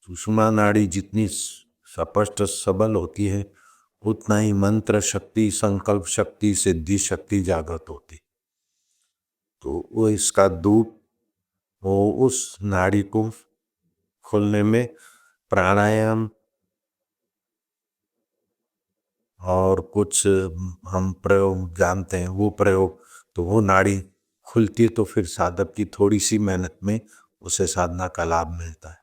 सुषुम्ना नाड़ी जितनी स्पष्ट सबल होती है उतना ही मंत्र शक्ति, संकल्प शक्ति, सिद्धि शक्ति जागृत होती। तो वो इसका धूप वो उस नाड़ी को खोलने में प्राणायाम और कुछ हम प्रयोग जानते हैं, वो प्रयोग तो वो नाड़ी खुलती है तो फिर साधक की थोड़ी सी मेहनत में उसे साधना का लाभ मिलता है।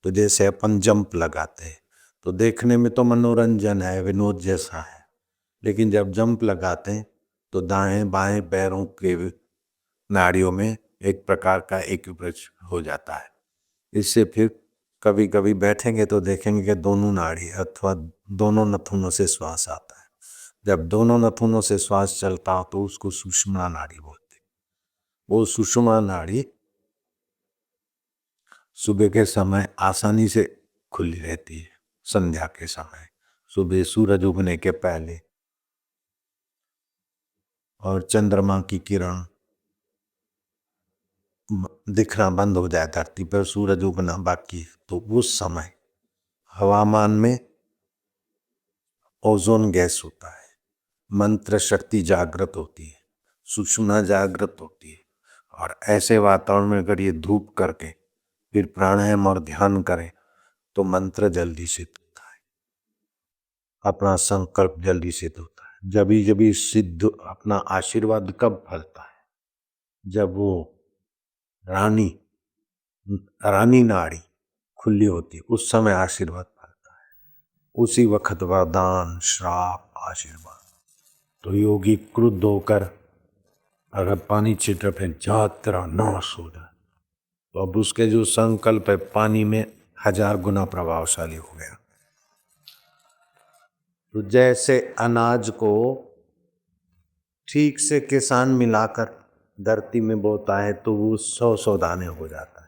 तो जैसे अपन जंप लगाते हैं तो देखने में तो मनोरंजन है, विनोद जैसा है, लेकिन जब जंप लगाते हैं तो दाएं बाएं पैरों के नाड़ियों में एक प्रकार का एक्यूप्रेशर हो जाता है। इससे फिर कभी कभी बैठेंगे तो देखेंगे कि दोनों नाड़ी अथवा दोनों नथुनों से श्वास आता है। जब दोनों नथुनों से श्वास चलता हो तो उसको सुषुम्ना नाड़ी बोलते हैं। वो सुषुम्ना नाड़ी सुबह के समय आसानी से खुली रहती है, संध्या के समय, सुबह सूरज उगने के पहले और चंद्रमा की किरण दिखना बंद हो जाए धरती पर, सूरज उगना बाकी, तो उस समय हवामान में ओजोन गैस होता है, मंत्र शक्ति जागृत होती है, सुषुम्ना जागृत होती है। और ऐसे वातावरण में अगर ये धूप करके फिर प्राणायाम और ध्यान करें तो मंत्र जल्दी सिद्ध होता है, अपना संकल्प जल्दी सिद्ध होता है। जब सिद्ध अपना आशीर्वाद कब फलता है? जब वो रानी नाड़ी खुली होती है, उस समय आशीर्वाद फलता है। उसी वक्त वरदान, श्राप, आशीर्वाद। तो योगी क्रुद्ध होकर अगर पानी छिटे फिर जा तेरा नाश हो जाए, तो अब उसके जो संकल्प है पानी में 1000 गुना प्रभावशाली हो गया। तो जैसे अनाज को ठीक से किसान मिलाकर धरती में बोता है तो वो 100 दाने हो जाता है।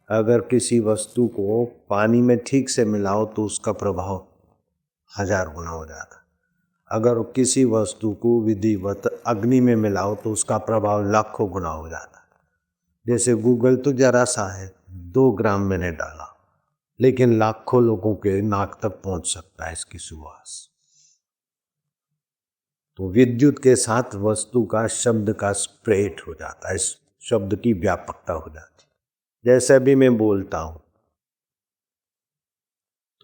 अगर किसी वस्तु को पानी में ठीक से मिलाओ तो उसका प्रभाव 1000 गुना हो जाता है। अगर किसी वस्तु को विधिवत अग्नि में मिलाओ तो उसका प्रभाव लाखों गुना हो जाता है। जैसे गूगल तो जरा सा है, 2 ग्राम मैंने डाला, लेकिन लाखों लोगों के नाक तक पहुंच सकता है इसकी सुवास। तो विद्युत के साथ वस्तु का, शब्द का स्प्रेड हो जाता है, शब्द की व्यापकता हो जाती है। जैसे अभी मैं बोलता हूं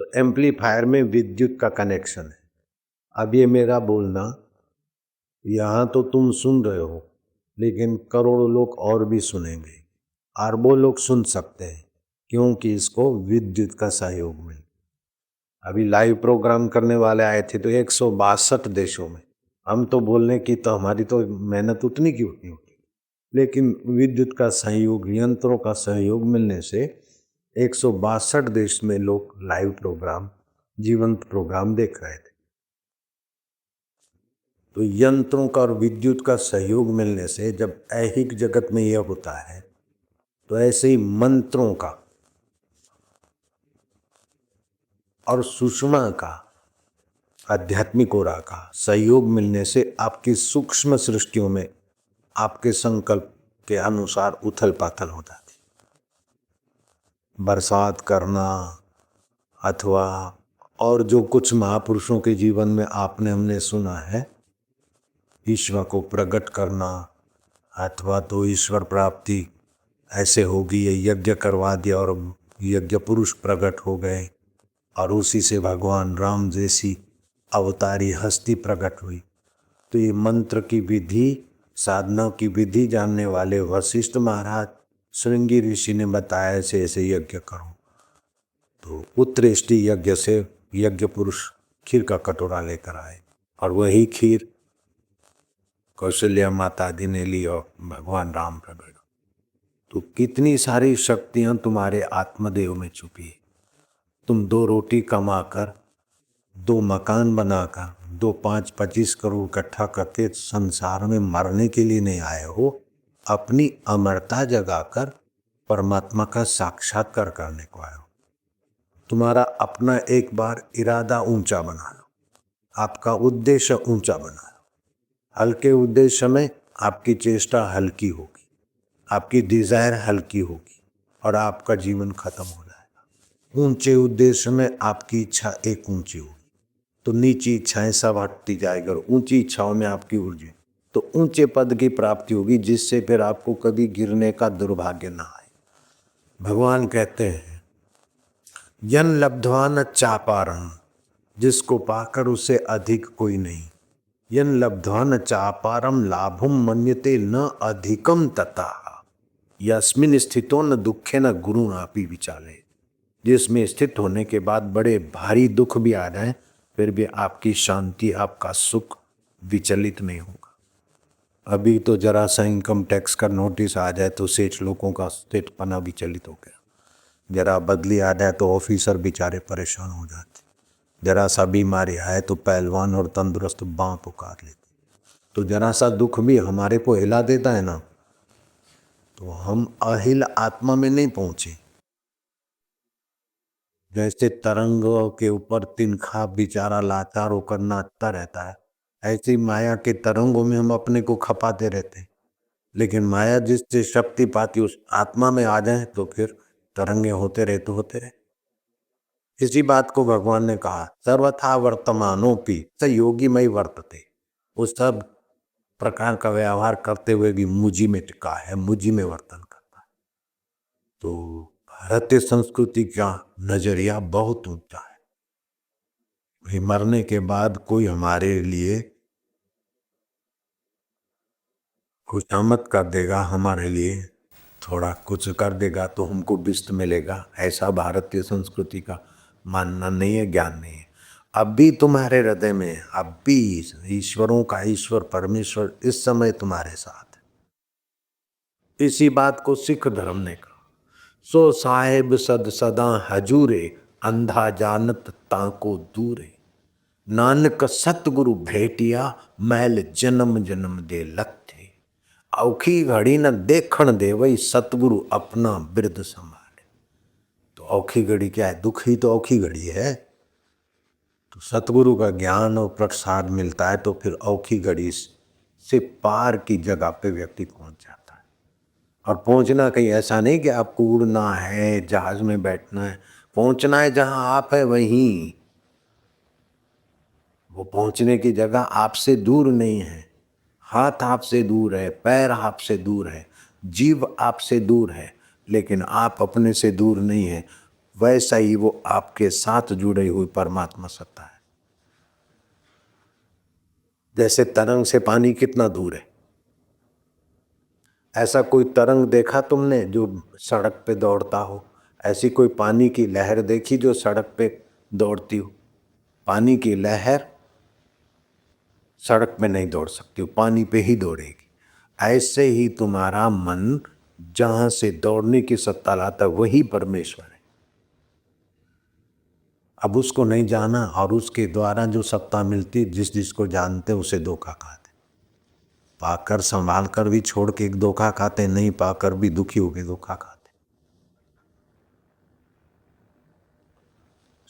तो एम्पलीफायर में विद्युत का कनेक्शन है। अब ये मेरा बोलना यहाँ तो तुम सुन रहे हो, लेकिन करोड़ों लोग और भी सुनेंगे, अरबों लोग सुन सकते हैं, क्योंकि इसको विद्युत का सहयोग मिल। अभी लाइव प्रोग्राम करने वाले आए थे तो 162 देशों में, हम तो बोलने की तो हमारी तो मेहनत उतनी की उतनी होती, लेकिन विद्युत का सहयोग, यंत्रों का सहयोग मिलने से 162 देश में लोग लाइव प्रोग्राम, जीवंत प्रोग्राम देख रहे थे। तो यंत्रों का और विद्युत का सहयोग मिलने से जब ऐहिक जगत में यह होता है, तो ऐसे ही मंत्रों का और सुषुम्ना का, आध्यात्मिक ओरा का सहयोग मिलने से आपकी सूक्ष्म सृष्टियों में आपके संकल्प के अनुसार उथल पाथल हो जाती। बरसात करना अथवा और जो कुछ महापुरुषों के जीवन में आपने हमने सुना है, ईश्वर को प्रकट करना अथवा तो ईश्वर प्राप्ति ऐसे होगी, ये यज्ञ करवा दिया और यज्ञ पुरुष प्रकट हो गए और उसी से भगवान राम जैसी अवतारी हस्ती प्रकट हुई। तो ये मंत्र की विधि, साधना की विधि जानने वाले वशिष्ठ महाराज, श्रृंगी ऋषि ने बताया ऐसे ऐसे यज्ञ करो। तो उत्तरेष्टि यज्ञ से यज्ञ पुरुष खीर का कटोरा लेकर आए और वही खीर कौशल्या माता आदि ने ली और भगवान राम प्रकट। तो कितनी सारी शक्तियां तुम्हारे आत्मदेव में छुपी है। तुम 2 रोटी कमाकर, 2 मकान बनाकर, 2 5-25 करोड़ इकट्ठा करके संसार में मरने के लिए नहीं आए हो, अपनी अमरता जगाकर परमात्मा का साक्षात्कार करने को आए हो। तुम्हारा अपना एक बार इरादा ऊंचा बना लो, आपका उद्देश्य ऊंचा बना लो। हल्के उद्देश्य में आपकी चेष्टा हल्की होगी, आपकी डिजायर हल्की होगी और आपका जीवन खत्म हो जाएगा। ऊंचे उद्देश्य में आपकी इच्छा एक ऊंची होगी तो नीची इच्छाएं सब हटती जाएगी, और ऊंची इच्छाओं में आपकी ऊर्जा तो ऊंचे पद की प्राप्ति होगी, जिससे फिर आपको कभी गिरने का दुर्भाग्य ना आए। भगवान कहते हैं यन लब्ध्वा न चापारम, जिसको पाकर उससे अधिक कोई नहीं। यन लब्ध्वा न चापारम लाभम मन्यते न अधिकम तथा यस्मिन स्थितो न दुखे न गुरु आपी विचाले। जिसमें स्थित होने के बाद बड़े भारी दुख भी आ जाए फिर भी आपकी शांति, आपका सुख विचलित नहीं होगा। अभी तो जरा सा इनकम टैक्स का नोटिस आ जाए तो सेठ लोगों का सेठपना विचलित हो गया, जरा बदली आ जाए तो ऑफिसर बेचारे परेशान हो जाते, जरा सा बीमारी आए तो पहलवान और तंदुरुस्त बाँ पुकार लेते। तो जरा सा दुख भी हमारे को हिला देता है ना, तो हम अहिल आत्मा में नहीं पहुंचे। जैसे तरंगों के ऊपर तिनखा बेचारा लाचार होकर नाचता रहता है, ऐसी माया के तरंगों में हम अपने को खपाते रहते हैं। लेकिन माया जिससे शक्ति पाती उस आत्मा में आ जाए तो फिर तरंगे होते रहे। इसी बात को भगवान ने कहा सर्वथा वर्तमानोपि स योगी मई वर्तते। उस सब प्रकार का व्यवहार करते हुए भी मुझी में टिका है, मुझी में वर्तन करता है। तो भारतीय संस्कृति का नजरिया बहुत ऊंचा है। मरने के बाद कोई हमारे लिए खुशामद कर देगा, हमारे लिए थोड़ा कुछ कर देगा तो हमको बिस्त मिलेगा, ऐसा भारतीय संस्कृति का मानना नहीं है, ज्ञान नहीं है। अब भी तुम्हारे हृदय में, अब भी ईश्वरों का ईश्वर परमेश्वर इस समय तुम्हारे साथ है। इसी बात को सिख धर्म ने कहा सो साहेब सद सदा हजूरे अंधा जानत ताको दूरे। नानक सतगुरु भेटिया मैल जन्म जन्म दे लथे। औखी घड़ी न देखण दे वही सतगुरु अपना बिरद संभाले। तो औखी घड़ी क्या है? दुख ही तो औखी घड़ी है। तो सतगुरु का ज्ञान और प्रसाद मिलता है तो फिर औखी घड़ी से पार की जगह पे व्यक्ति पहुंच जाता है। और पहुंचना कहीं ऐसा नहीं कि आपको उड़ना है, जहाज में बैठना है, पहुंचना है जहां आप है वहीं। वो पहुंचने की जगह आपसे दूर नहीं है, हाथ आपसे दूर है, पैर आपसे दूर है, जीव आपसे दूर है, लेकिन आप अपने से दूर नहीं है। वैसा ही वो आपके साथ जुड़े हुई परमात्मा सत्ता है। जैसे तरंग से पानी कितना दूर है, ऐसा कोई तरंग देखा तुमने जो सड़क पे दौड़ता हो? ऐसी कोई पानी की लहर देखी जो सड़क पे दौड़ती हो? पानी की लहर सड़क पे नहीं दौड़ सकती, पानी पे ही दौड़ेगी। ऐसे ही तुम्हारा मन जहां से दौड़ने की सत्ता लाता वही परमेश्वर है। अब उसको नहीं जाना और उसके द्वारा जो सत्ता मिलती जिस जिसको जानते उसे धोखा खाते। पाकर संभाल कर भी छोड़ के एक धोखा खाते, नहीं पाकर भी दुखी होके धोखा खाते।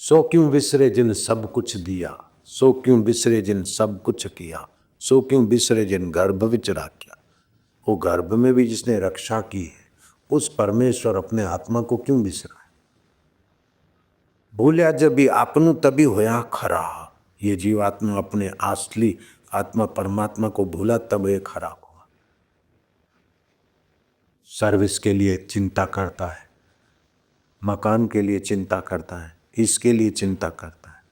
सो क्यों बिसरे जिन सब कुछ दिया, सो क्यों बिसरे जिन सब कुछ किया, सो क्यों बिसरे जिन गर्भ विच राख्या। वो गर्भ में भी जिसने रक्षा की है उस परमेश्वर अपने आत्मा को क्यों बिसरा है? भूलिया जब भी आपनु तभी होया खरा। ये जीवात्मा अपने असली आत्मा परमात्मा को भूला तब ये खरा हुआ। सर्विस के लिए चिंता करता है, मकान के लिए चिंता करता है, इसके लिए चिंता करता है।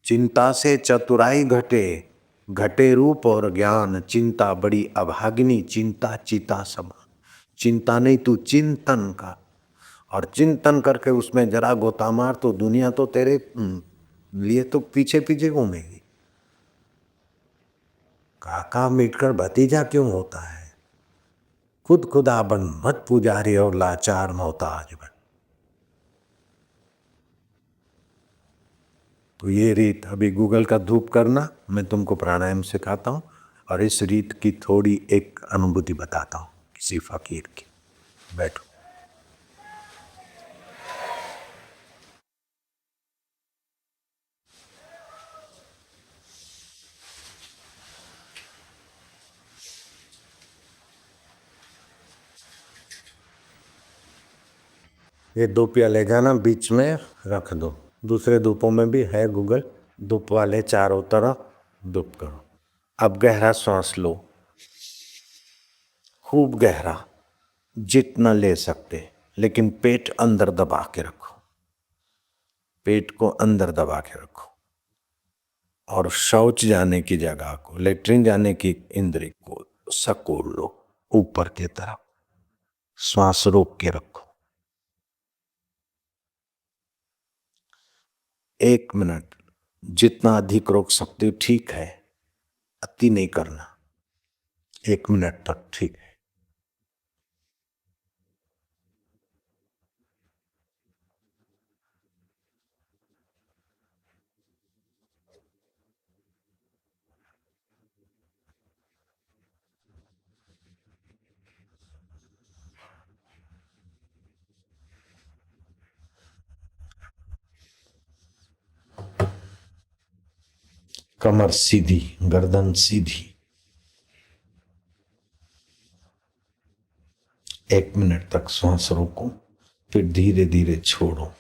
चिंता से चतुराई घटे, घटे रूप और ज्ञान। चिंता बड़ी अभागिनी, चिंता चिता समान। चिंता नहीं तू चिंतन का, और चिंतन करके उसमें जरा गोता मार तो दुनिया तो तेरे लिए तो पीछे पीछे घूमेगी। काका मिटकर भतीजा क्यों होता है? खुद खुदा बन मत पुजारी और लाचार मोहताज बन। तो ये रीत अभी गूगल का धूप करना, मैं तुमको प्राणायाम सिखाता हूँ और इस रीत की थोड़ी एक अनुभूति बताता हूँ किसी फकीर की। बैठो। ये धूप या ले जाना, बीच में रख दो। दूसरे धूपों में भी है गूगल, धूप वाले चारों तरफ धूप करो। अब गहरा सांस लो, खूब गहरा, जितना ले सकते, लेकिन पेट अंदर दबा के रखो। पेट को अंदर दबा के रखो और शौच जाने की जगह को, लेटरिन जाने की इंद्री को सकोड़ लो ऊपर की तरफ। श्वास रोक के रखो 1 मिनट। जितना अधिक रोक सकते हो ठीक है, अति नहीं करना। 1 मिनट तक ठीक है। कमर सीधी, गर्दन सीधी। 1 मिनट तक श्वास रोको, फिर धीरे धीरे छोड़ो।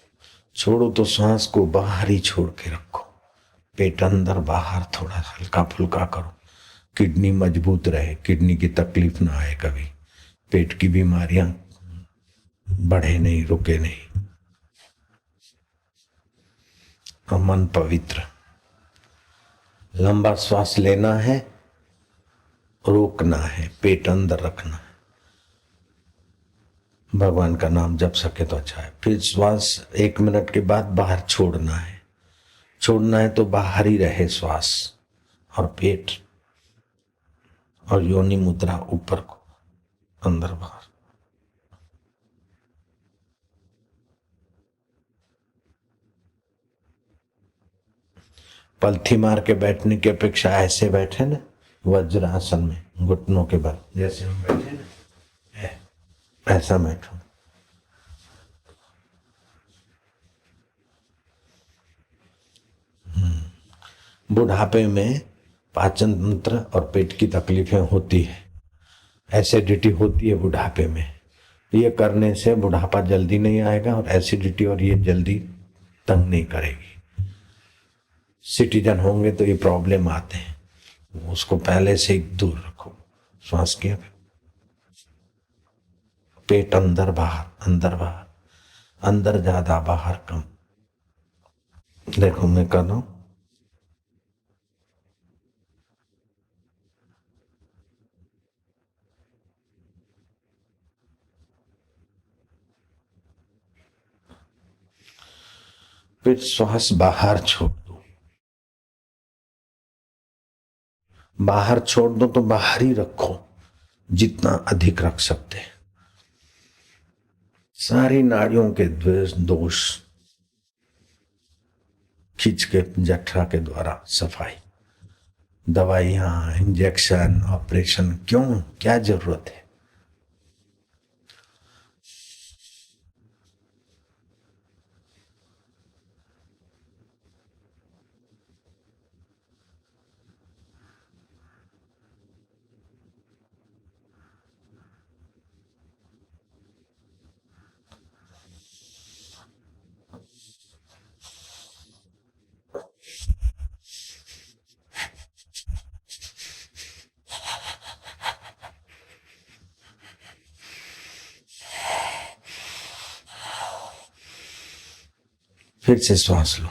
छोड़ो तो श्वास को बाहर ही छोड़ के रखो। पेट अंदर बाहर थोड़ा हल्का फुल्का करो। किडनी मजबूत रहे, किडनी की तकलीफ ना आए कभी, पेट की बीमारियां बढ़े नहीं, रुके नहीं। और मन पवित्र। लंबा श्वास लेना है, रोकना है, पेट अंदर रखना है, भगवान का नाम जप सके तो अच्छा है। फिर श्वास 1 मिनट के बाद बाहर छोड़ना है। छोड़ना है तो बाहर ही रहे श्वास, और पेट और योनि मुद्रा ऊपर को, अंदर बाहर। पलथी मार के बैठने की अपेक्षा ऐसे बैठे ना, वज्रासन में घुटनों के बल, जैसे हम बैठे ना, ऐसा बैठो। बुढ़ापे में पाचन तंत्र और पेट की तकलीफें होती है, एसिडिटी होती है बुढ़ापे में। ये करने से बुढ़ापा जल्दी नहीं आएगा और एसिडिटी और ये जल्दी तंग नहीं करेगी। सिटीजन होंगे तो ये प्रॉब्लम आते हैं, उसको पहले से ही दूर रखो। श्वास किया, पेट अंदर बाहर, अंदर बाहर, अंदर ज्यादा बाहर कम। देखो मैं कर रहा हूं। फिर श्वास बाहर छोड़ दो। बाहर छोड़ दो तो बाहर ही रखो, जितना अधिक रख सकते हैं। सारी नाड़ियों के द्वेष दोष खींच के जठरा के द्वारा सफाई। दवाइयां, इंजेक्शन, ऑपरेशन क्यों, क्या जरूरत है? फिर से श्वास लो,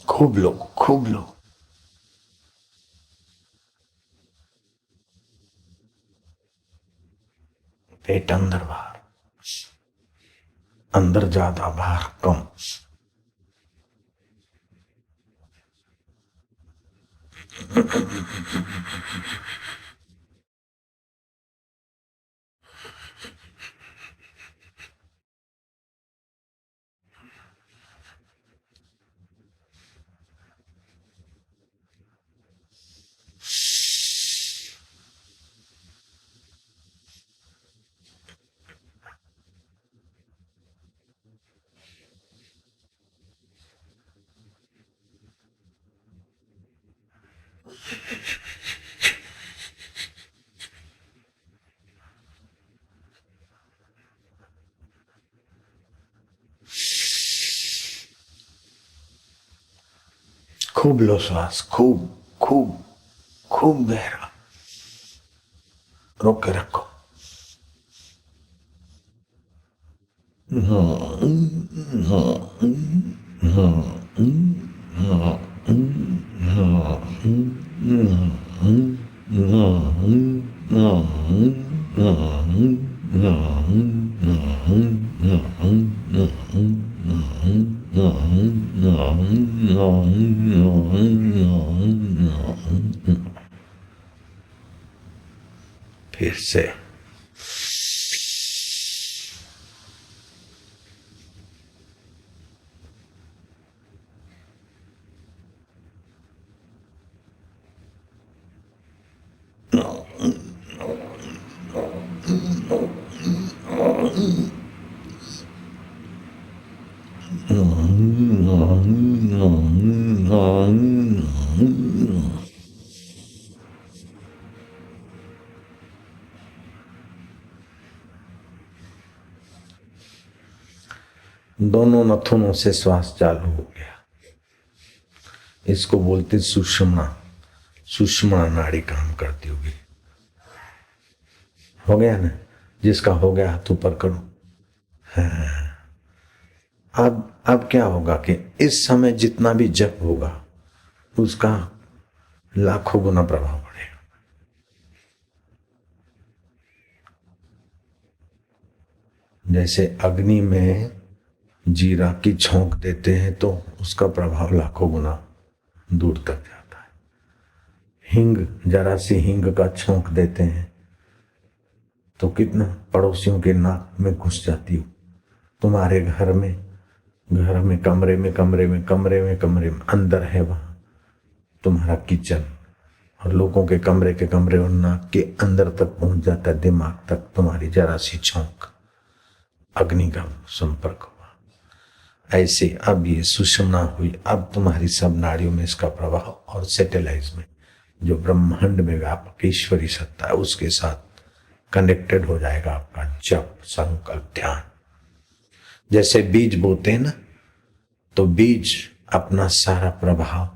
खूब लो, खूब लो। पेट अंदर बाहर, अंदर ज्यादा बाहर कम। खूब लो श्वास, खूब खूब खूब गहरा, रोक के रखो। फिर से दोनों नथुनों से श्वास चालू हो गया। इसको बोलते सुषुम्ना। सुषुम्ना नाड़ी काम करती होगी। हो गया ना? जिसका हो गया हाथ ऊपर करो। हाँ। अब क्या होगा कि इस समय जितना भी जप होगा उसका लाखों गुना प्रभाव पड़ेगा। जैसे अग्नि में जीरा की छौंक देते हैं तो उसका प्रभाव लाखों गुना दूर तक जाता है। हिंग, जरा सी हिंग का छौंक देते हैं तो कितना पड़ोसियों के नाक में घुस जाती हो। तुम्हारे घर में कमरे में अंदर है वहां तुम्हारा किचन, और लोगों के कमरे और नाक के अंदर तक पहुंच जाता है, दिमाग तक तुम्हारी जरा सी छौंक, अग्नि का संपर्क हुआ। ऐसे अब ये सुषुम्ना हुई, अब तुम्हारी सब नाड़ियों में इसका प्रभाव, और सैटेलाइज में जो ब्रह्मांड में व्यापक ईश्वरी सत्ता है उसके साथ कनेक्टेड हो जाएगा आपका जप, संकल्प, ध्यान। जैसे बीज बोते हैं ना, तो बीज अपना सारा प्रभाव,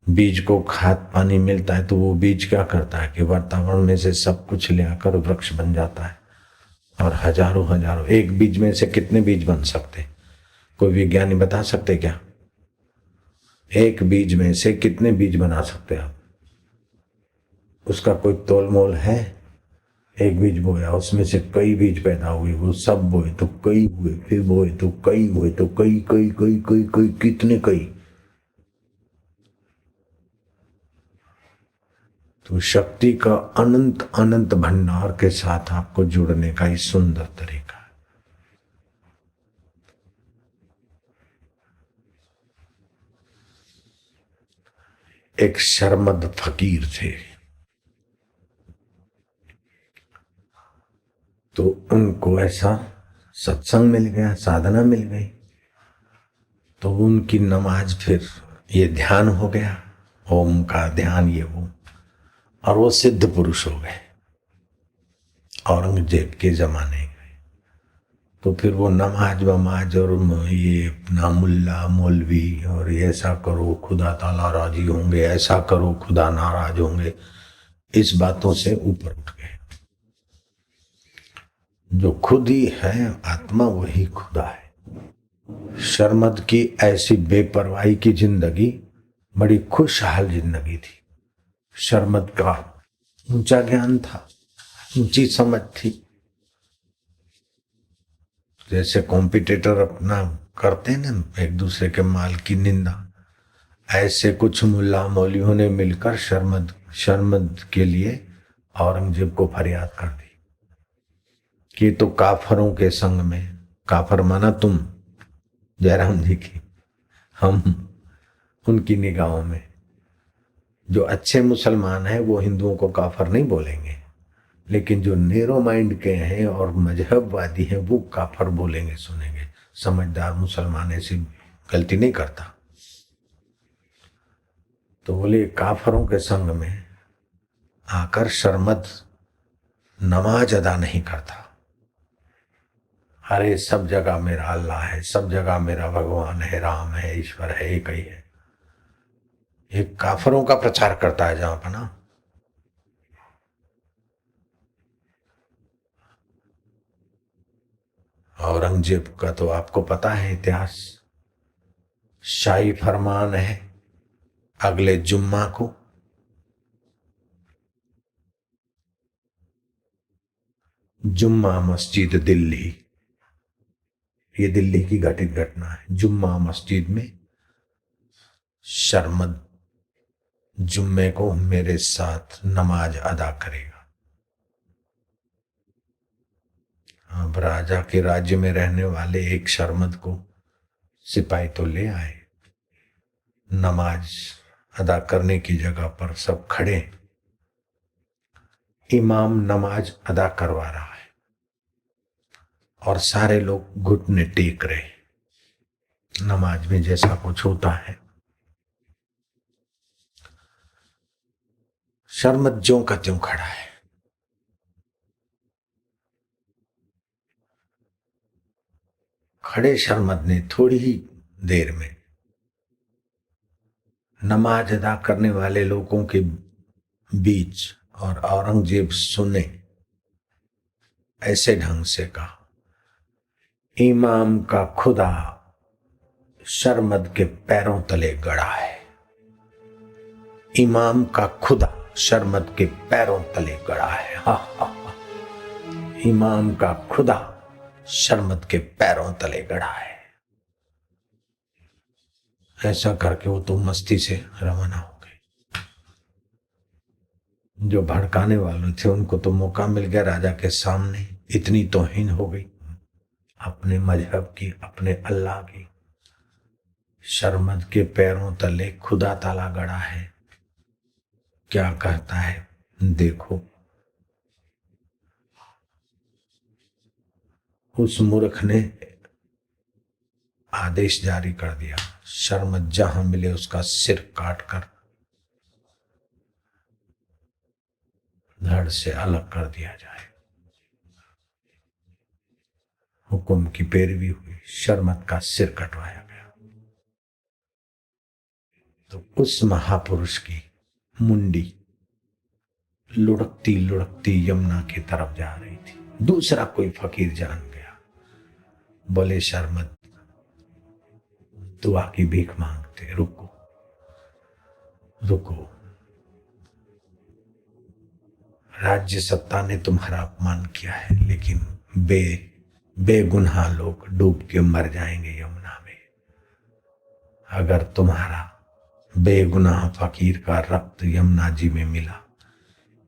बीज को खाद पानी मिलता है तो वो बीज क्या करता है कि वातावरण में से सब कुछ ले आकर वृक्ष बन जाता है। और हजारों एक बीज में से कितने बीज बन सकते, कोई विज्ञानी बता सकते क्या? एक बीज में से कितने बीज बना सकते आप? उसका कोई तोल मोल है? एक बीज बोया उसमें से कई बीज पैदा हुए, वो सब बोए तो कई हुए, फिर बोए तो कई हुए, तो कई कई कई कई कई कितने कई। तो शक्ति का अनंत अनंत भंडार के साथ आपको जुड़ने का ही सुंदर तरीका है। एक शर्मद फकीर थे, तो उनको ऐसा सत्संग मिल गया, साधना मिल गई, तो उनकी नमाज फिर ये ध्यान हो गया, ओम का ध्यान, ये वो, और वो सिद्ध पुरुष हो गए। औरंगजेब के जमाने गए तो फिर वो नमाज वमाज और ये अपना मुल्ला मौलवी और ऐसा करो खुदा ताला राजी होंगे, ऐसा करो खुदा नाराज होंगे, इस बातों से ऊपर उठ गए। जो खुद ही है आत्मा वही खुदा है। शर्मद की ऐसी बेपरवाही की जिंदगी बड़ी खुशहाल जिंदगी थी। शर्मद का ऊंचा ज्ञान था, ऊंची समझ थी। जैसे कॉम्पिटिटर अपना करते हैं ना एक दूसरे के माल की निंदा, ऐसे कुछ मुल्ला मौलियों ने मिलकर शर्मद के लिए औरंगजेब को फरियाद कर दी कि तो काफरों के संग में, काफर माना तुम जयराम जी की, हम उनकी निगाहों में जो अच्छे मुसलमान हैं वो हिंदुओं को काफर नहीं बोलेंगे, लेकिन जो नेरो माइंड के हैं और मजहबवादी हैं वो काफर बोलेंगे, सुनेंगे। समझदार मुसलमान ऐसी गलती नहीं करता। तो बोले काफरों के संग में आकर शर्मद नमाज अदा नहीं करता। अरे सब जगह मेरा अल्लाह है, सब जगह मेरा भगवान है, राम है, ईश्वर है, एक ही है। ये काफरों का प्रचार करता है जहां पर ना। औरंगजेब का तो आपको पता है इतिहास। शाही फरमान है अगले जुम्मा को जुम्मा मस्जिद दिल्ली, ये दिल्ली की घटित घटना है। जुम्मा मस्जिद में शर्मद जुम्मे को मेरे साथ नमाज अदा करेगा। अब राजा के राज्य में रहने वाले एक शर्मद को सिपाही तो ले आए, नमाज अदा करने की जगह पर सब खड़े, इमाम नमाज अदा करवा रहा है और सारे लोग घुटने टेक रहे। नमाज में जैसा कुछ होता है। शर्मद ज्यों का त्यों खड़ा है। खड़े शर्मद ने थोड़ी ही देर में नमाज अदा करने वाले लोगों के बीच और औरंगजेब सुने ऐसे ढंग से कहा, इमाम का खुदा शर्मद के पैरों तले गड़ा है। इमाम का खुदा शर्मद के पैरों तले गड़ा है। हा हा हा। इमाम का खुदा शर्मद के पैरों तले गड़ा है। ऐसा करके वो तो मस्ती से रवाना हो गए। जो भड़काने वाले थे उनको तो मौका मिल गया राजा के सामने। इतनी तौहीन हो गई अपने मजहब की, अपने अल्लाह की। शर्मद के पैरों तले खुदा ताला गड़ा है। क्या कहता है देखो। उस मूर्ख ने आदेश जारी कर दिया, शर्मद जहां मिले उसका सिर काटकर धड़ से अलग कर दिया जाए। हुक्म की पैरवी हुई, शर्मद का सिर कटवाया गया। तो उस महापुरुष की मुंडी लुढ़कती लुढ़कती यमुना की तरफ जा रही थी। दूसरा कोई फकीर जान गया, बोले शर्मद दुआ की भीख मांगते, रुको रुको। राज्य सत्ता ने तुम्हारा अपमान किया है, लेकिन बेगुनाह लोग डूब के मर जाएंगे यमुना में। अगर तुम्हारा बेगुनाह फकीर का रक्त यमुना जी में मिला,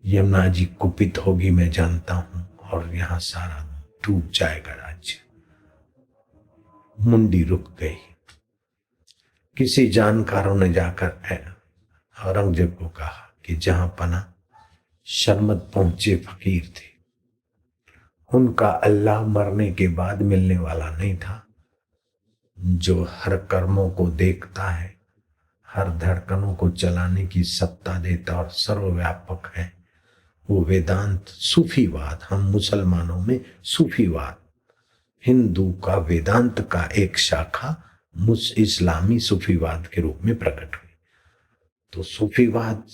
यमुना जी कुपित होगी, मैं जानता हूं, और यहां सारा डूब जाएगा राज्य। मुंडी रुक गई। किसी जानकारों ने जाकर औरंगजेब को कहा कि जहां पना शर्मद पहुंचे फकीर थे, उनका अल्लाह मरने के बाद मिलने वाला नहीं था, जो हर कर्मों को देखता है, हर धड़कनों को चलाने की सत्ता देता और सर्वव्यापक है, वो वेदांत सूफीवाद। हम मुसलमानों में सूफीवाद, हिंदू का वेदांत का एक शाखा इस्लामी सूफीवाद के रूप में प्रकट हुई। तो सूफीवाद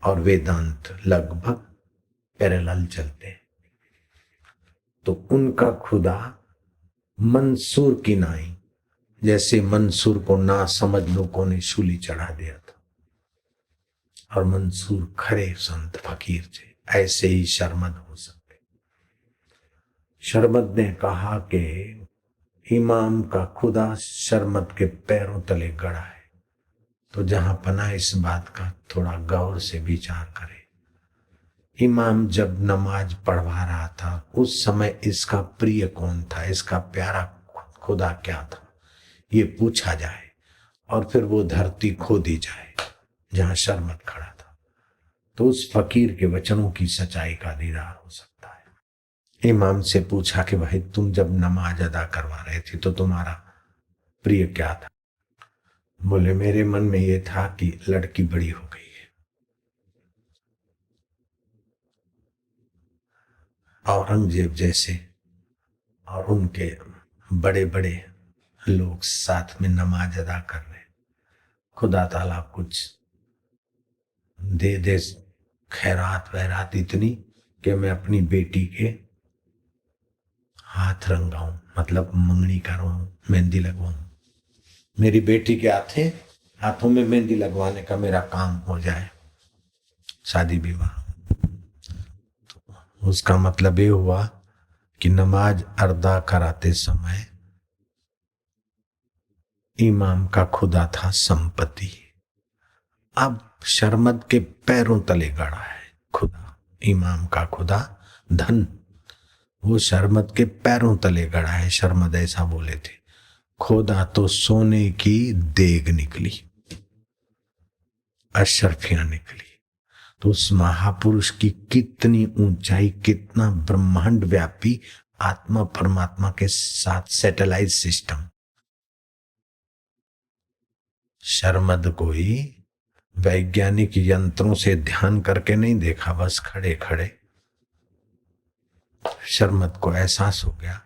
और वेदांत लगभग पैरेलल चलते हैं। तो उनका खुदा मंसूर की नाई, जैसे मंसूर को ना समझ लोगों ने शूली चढ़ा दिया था, और मंसूर खरे संत फकीर थे, ऐसे ही शर्मद हो सकते। शर्मद ने कहा कि इमाम का खुदा शर्मद के पैरों तले गड़ा है। तो जहां पना इस बात का थोड़ा गौर से विचार करे। इमाम जब नमाज पढ़वा रहा था उस समय इसका प्रिय कौन था, इसका प्यारा खुदा क्या था, ये पूछा जाए और फिर वो धरती खोदी जाए जहां शर्मद खड़ा था, तो उस फकीर के वचनों की सच्चाई का दीदार हो सकता है। इमाम से पूछा कि भाई तुम जब नमाज अदा करवा रहे थे तो तुम्हारा प्रिय क्या था? बोले मेरे मन में ये था कि लड़की बड़ी हो गई है, औरंगजेब जैसे और उनके बड़े बड़े लोग साथ में नमाज अदा कर रहे, खुदा ताला कुछ दे दे खैरात वैरात इतनी कि मैं अपनी बेटी के हाथ रंगाऊं, मतलब मंगनी करूं, मेहंदी लगवाऊं। मेरी बेटी के हाथों में मेहंदी लगवाने का मेरा काम हो जाए, शादी विवाह। उसका मतलब ये हुआ कि नमाज अदा कराते समय इमाम का खुदा था संपत्ति, अब शर्मद के पैरों तले गड़ा है खुदा। इमाम का खुदा धन, वो शर्मद के पैरों तले गड़ा है। शर्मद ऐसा बोले थे, खोदा तो सोने की देग निकली, अशरफियां निकली। तो उस महापुरुष की कितनी ऊंचाई, कितना ब्रह्मांड व्यापी आत्मा परमात्मा के साथ सैटेलाइट सिस्टम। शर्मद कोई वैज्ञानिक यंत्रों से ध्यान करके नहीं देखा, बस खड़े खड़े शर्मद को एहसास हो गया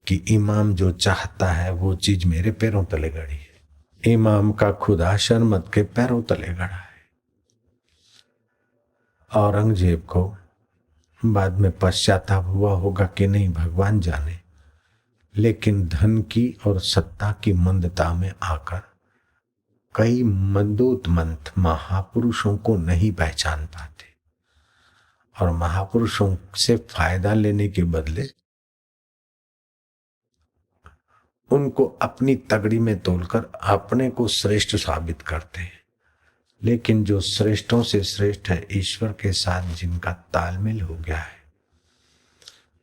कि इमाम जो चाहता है वो चीज मेरे पैरों तले गड़ी है। इमाम का खुदा शर्मद के पैरों तले गड़ा है। औरंगजेब को बाद में पश्चाताप हुआ होगा कि नहीं भगवान जाने, लेकिन धन की और सत्ता की मंदता में आकर कई मंदोदमंत महापुरुषों को नहीं पहचान पाते और महापुरुषों से फायदा लेने के बदले उनको अपनी तगड़ी में तोलकर अपने को श्रेष्ठ साबित करते हैं। लेकिन जो श्रेष्ठों से श्रेष्ठ है, ईश्वर के साथ जिनका तालमेल हो गया है,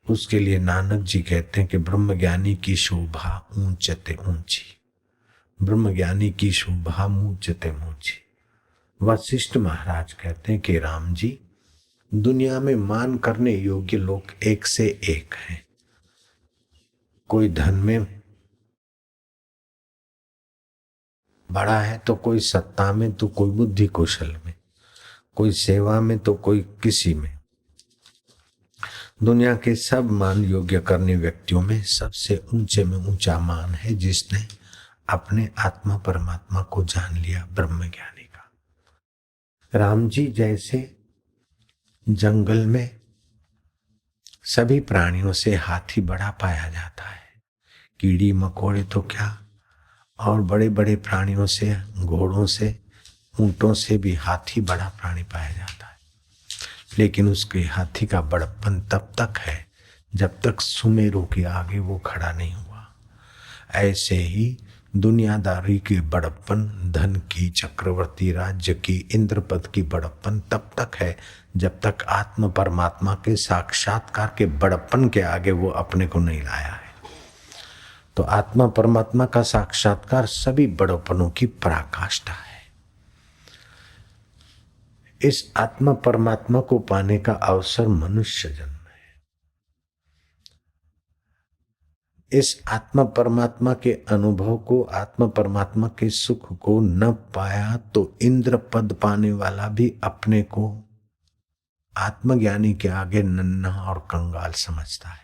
उसके लिए नानक जी कहते हैं कि ब्रह्मज्ञानी की शोभा ऊंचते ऊंची, ब्रह्मज्ञानी की शोभा ऊंचते ऊंची। वशिष्ठ महाराज कहते हैं कि राम जी, दुनिया में मान करने योग्य लोग एक से एक हैं। कोई धन में बड़ा है तो कोई सत्ता में, तो कोई बुद्धि कौशल में, कोई सेवा में तो कोई किसी में। दुनिया के सब मान योग्य करने व्यक्तियों में सबसे ऊंचे में ऊंचा मान है जिसने अपने आत्मा परमात्मा को जान लिया, ब्रह्मज्ञानी का। राम जी जैसे जंगल में सभी प्राणियों से हाथी बड़ा पाया जाता है, कीड़ी मकोड़े तो क्या, और बड़े बड़े प्राणियों से, घोड़ों से, ऊंटों से भी हाथी बड़ा प्राणी पाया जाता है। लेकिन उसके हाथी का बड़प्पन तब तक है जब तक सुमेरु के आगे वो खड़ा नहीं हुआ। ऐसे ही दुनियादारी के बड़प्पन, धन की, चक्रवर्ती राज्य की, इंद्रपद की बड़प्पन तब तक है जब तक आत्म परमात्मा के साक्षात्कार के बड़प्पन के आगे वो अपने को नहीं लाया है। तो आत्मा परमात्मा का साक्षात्कार सभी बड़प्पनों की पराकाष्ठा है। इस आत्मा परमात्मा को पाने का अवसर मनुष्य जन्म है। इस आत्मा परमात्मा के अनुभव को, आत्मा परमात्मा के सुख को न पाया तो इंद्र पद पाने वाला भी अपने को आत्मज्ञानी के आगे नन्हा और कंगाल समझता है।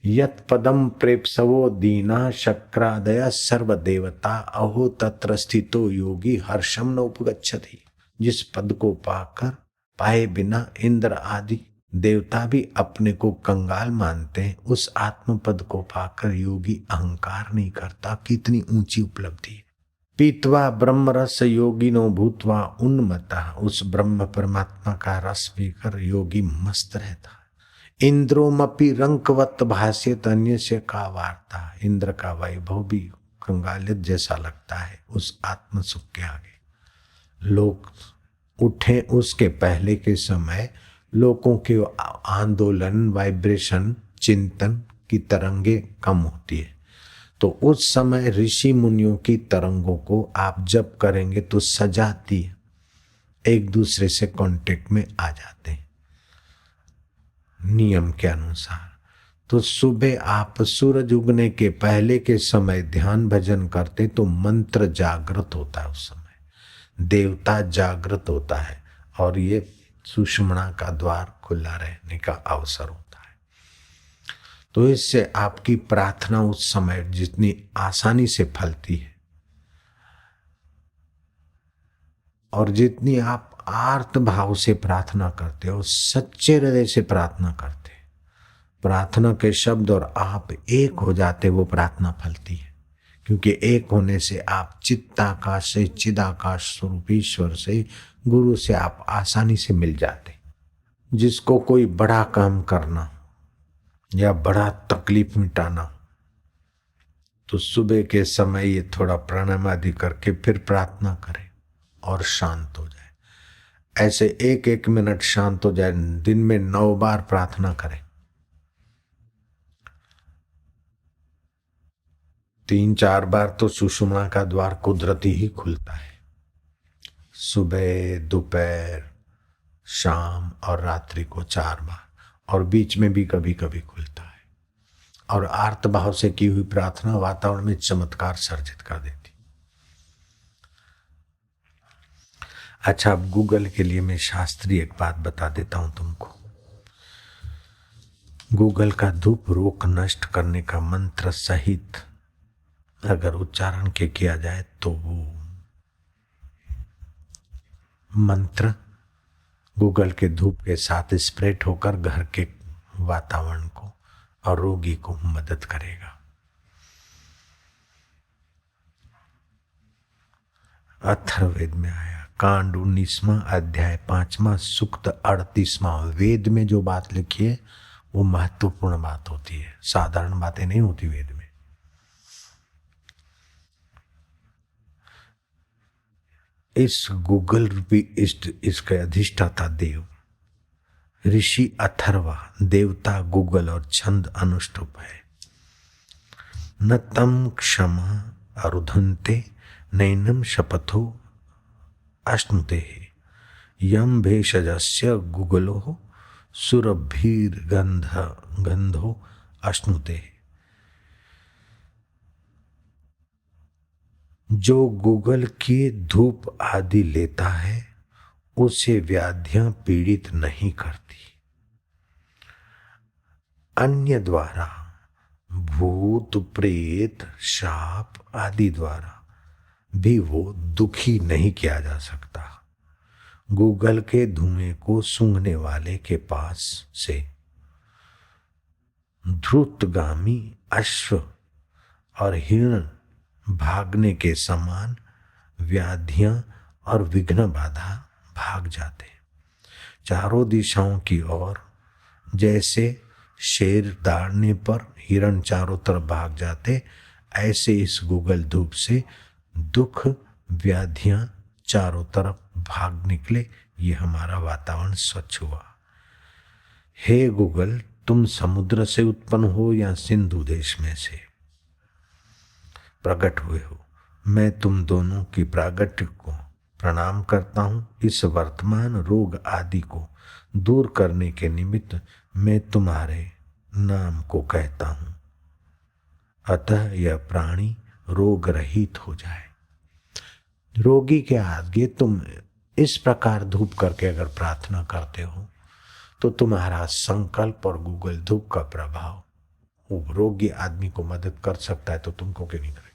यत पदम प्रेप्सवो दीना शक्रादय सर्वदेवता अहो तत्र स्थितो योगी हर्षम न उपगच्छति। जिस पद को पाकर पाए बिना इंद्र आदि देवता भी अपने को कंगाल मानते हैं, उस आत्म पद को पाकर योगी अहंकार नहीं करता। कितनी ऊंची उपलब्धि है। पीतवा ब्रह्म रस योगिनो भूतवा उन्मता। उस ब्रह्म परमात्मा का रस पीकर योगी मस्त रहता। इंद्रोमपि रंकवत भाष्यत अन्य से का वार्ता। इंद्र का वैभव भी कंगालित जैसा लगता है उस आत्म सुख के आगे। लोग उठे उसके पहले के समय लोगों के आंदोलन, वाइब्रेशन, चिंतन की तरंगे कम होती है, तो उस समय ऋषि मुनियों की तरंगों को आप जब करेंगे तो सजाती है, एक दूसरे से कांटेक्ट में आ जाते हैं नियम के अनुसार। तो सुबह आप सूरज उगने के पहले के समय ध्यान भजन करते तो मंत्र जागृत होता है, उस समय देवता जागृत होता है और ये सुषुम्ना का द्वार खुला रहने का अवसर होता है। तो इससे आपकी प्रार्थना उस समय जितनी आसानी से फलती है। और जितनी आप आर्त भाव से प्रार्थना करते हो, सच्चे हृदय से प्रार्थना करते, प्रार्थना के शब्द और आप एक हो जाते, वो प्रार्थना फलती है। क्योंकि एक होने से आप चित्ताकाश से, चिदाकाश स्वरूप ईश्वर से, गुरु से आप आसानी से मिल जाते। जिसको कोई बड़ा काम करना या बड़ा तकलीफ मिटाना, तो सुबह के समय ये थोड़ा प्राणायाम आदि करके फिर प्रार्थना करें और शांत हो जाए। ऐसे 1-1 मिनट शांत हो जाए, दिन में 9 बार प्रार्थना करें। 3-4 बार तो सुषुम्ना का द्वार कुदरती ही खुलता है, सुबह, दोपहर, शाम और रात्रि को 4 बार, और बीच में भी कभी कभी खुलता है। और आर्त भाव से की हुई प्रार्थना वातावरण में चमत्कार सर्जित कर देती। अच्छा, अब गूगल के लिए मैं शास्त्रीय एक बात बता देता हूं तुमको। गूगल का धूप रोग नष्ट करने का मंत्र सहित अगर उच्चारण के किया जाए तो वो मंत्र गूगल के धूप के साथ स्प्रेड होकर घर के वातावरण को और रोगी को मदद करेगा। अथर्ववेद में आया, कांड 19वां, अध्याय 5वां, सूक्त 38वां। वेद में जो बात लिखी है वो महत्वपूर्ण बात होती है, साधारण बातें नहीं होती वेद में। इस गूगल रूपी इसके अधिष्ठाता देव ऋषि अथर्वा, देवता गूगल और छंद अनुष्टुप है। न तम क्षमा अरुधन्ते नैनम शपथो अश्नुते यम भेषजस्य गूगलो सुरभीर गंधो अश्नुते। जो गूगल की धूप आदि लेता है उसे व्याधियां पीड़ित नहीं करती। अन्य द्वारा, भूत प्रेत शाप आदि द्वारा भी वो दुखी नहीं किया जा सकता। गूगल के धुएं को सूंघने वाले के पास से द्रुतगामी अश्व और हिरण भागने के समान व्याधियां और विघ्न बाधा भाग जाते। चारों दिशाओं की ओर जैसे शेर दौड़ने पर हिरण चारों तरफ भाग जाते, ऐसे इस गूगल धूप से दुख व्याधियां चारों तरफ भाग निकले। ये हमारा वातावरण स्वच्छ हुआ। हे गूगल, तुम समुद्र से उत्पन्न हो या सिंधु देश में से प्रकट हुए हो, मैं तुम दोनों की प्रागट्य को प्रणाम करता हूँ। इस वर्तमान रोग आदि को दूर करने के निमित्त मैं तुम्हारे नाम को कहता हूँ, अतः यह प्राणी रोग रहित हो जाए। रोगी के आगे तुम इस प्रकार धूप करके अगर प्रार्थना करते हो तो तुम्हारा संकल्प और गूगल धूप का प्रभाव वो रोगी आदमी को मदद कर सकता है, तो तुमको क्यों नहीं करेगा।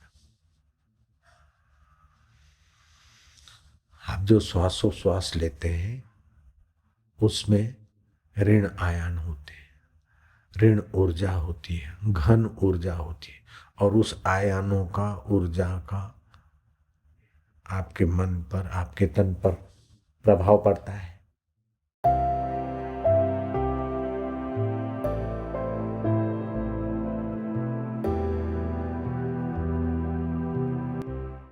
आप जो श्वासोश्वास लेते हैं उसमें ऋण आयन होते हैं, ऋण ऊर्जा होती है, घन ऊर्जा होती है, और उस आयनों का, ऊर्जा का आपके मन पर, आपके तन पर प्रभाव पड़ता है।